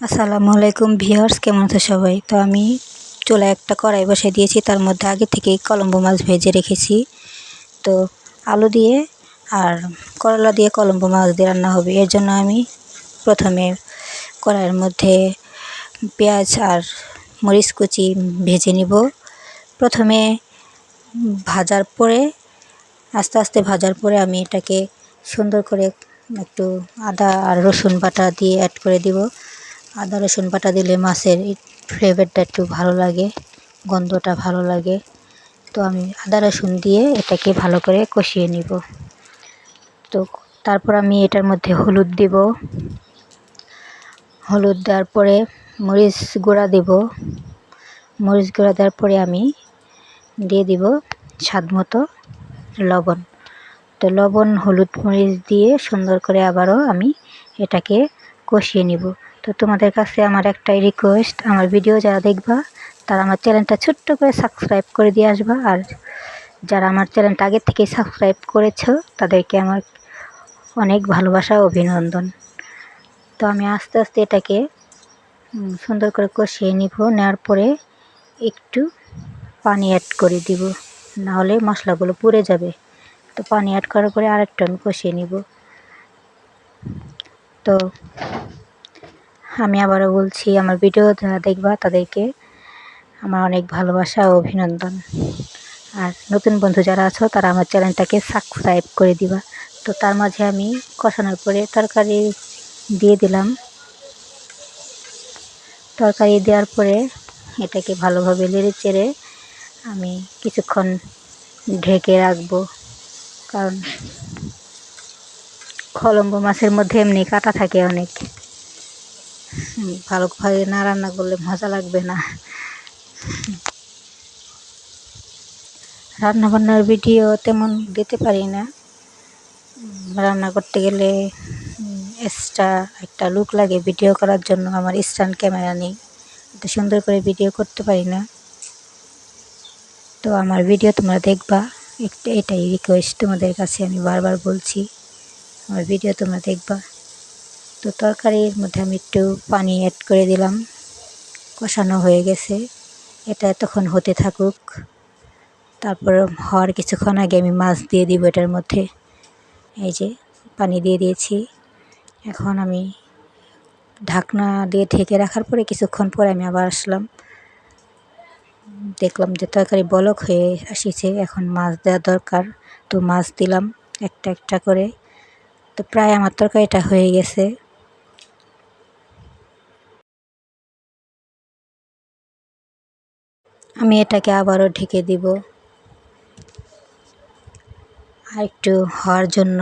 আসসালামু আলাইকুম ভিউয়ার্স, কেমন আছো সবাই? তো আমি চুলায় একটা কড়াই বসিয়ে দিয়েছি। তার মধ্যে আগে থেকেই কলম্বো মাছ ভেজে রেখেছি। তো আলু দিয়ে আর করলা দিয়ে কলম্বো মাছ দিয়ে রান্না হবে। এর জন্য আমি প্রথমে কড়াইয়ের মধ্যে পেঁয়াজ আর মরিচ কুচি ভেজে নিব। প্রথমে ভাজার পরে আস্তে আস্তে ভাজার পরে আমি এটাকে সুন্দর করে একটু আদা আর রসুন বাটা দিয়ে অ্যাড করে দিব। আদা রসুন বাটা দিলে মাছের ফ্লেভারটা একটু ভালো লাগে, গন্ধটা ভালো লাগে। তো আমি আদা রসুন দিয়ে এটাকে ভালো করে কষিয়ে নিব। তো তারপর আমি এটার মধ্যে হলুদ দিব। হলুদ দেওয়ার পরে মরিচ গুঁড়া দিব। মরিচ গুঁড়া দেওয়ার পরে আমি দিয়ে দিব স্বাদ মতো লবণ। তো লবণ হলুদ মরিচ দিয়ে সুন্দর করে আবারও আমি এটাকে কষিয়ে নিব। তো তোমাদের কাছে আমার একটাই রিকোয়েস্ট, আমার ভিডিও যারা দেখবা তারা আমার চ্যানেলটা ছোট্ট করে সাবস্ক্রাইব করে দিয়ে আসবা। আর যারা আমার চ্যানেলটা আগে থেকেই সাবস্ক্রাইব করেছো তাদেরকে আমার অনেক ভালোবাসা ও অভিনন্দন। তো আমি আস্তে আস্তে এটাকে সুন্দর করে কষিয়ে নিব। নেওয়ার পরে একটু পানি অ্যাড করে দিব, নাহলে মশলাগুলো পুড়ে যাবে। তো পানি অ্যাড করার পরে আরেকটু আমি কষিয়ে নিব। তো আমি আবারও বলছি, আমার ভিডিও যারা দেখবা তাদেরকে আমার অনেক ভালোবাসা ও অভিনন্দন। আর নতুন বন্ধু যারা আছো তারা আমার চ্যানেলটাকে সাবস্ক্রাইব করে দিবা। তো তার মাঝে আমি কষানোর পরে তরকারি দিয়ে দিলাম। তরকারি দেওয়ার পরে এটাকে ভালোভাবে নেড়ে চেড়ে আমি কিছুক্ষণ ঢেকে রাখবো। কারণ কলম্বো মাছের মধ্যে এমনি কাঁটা থাকে অনেক, ভালোভাবে না রান্না করলে মজা লাগবে না। রান্নাবান্নার ভিডিও তেমন দিতে পারি না। রান্না করতে গেলে এক্সট্রা একটা লুক লাগে ভিডিও করার জন্য। আমার স্ট্যান্ড ক্যামেরা নেই, এত সুন্দর করে ভিডিও করতে পারি না। তো আমার ভিডিও তোমরা দেখবা, এটাই রিকোয়েস্ট তোমাদের কাছে, আমি বারবার বলছি আমার ভিডিও তোমরা দেখবা। তো তরকারির মধ্যে আমি একটু পানি অ্যাড করে দিলাম। কষানো হয়ে গেছে, এটা এতক্ষণ হতে থাকুক। তারপর হওয়ার কিছুক্ষণ আগে আমি মাছ দিয়ে দিব এটার মধ্যে। এই যে পানি দিয়ে দিয়েছি। এখন আমি ঢাকনা দিয়ে ঢেকে রাখার পরে কিছুক্ষণ পরে আমি আবার আসলাম, দেখলাম যে তরকারি বলক হয়ে এসেছে। এখন মাছ দেওয়া দরকার, তো মাছ দিলাম একটা একটা করে। তো প্রায় আমার তরকারিটা হয়ে গেছে। আমি এটাকে আবারও ঢেকে দিব আর একটু হওয়ার জন্য।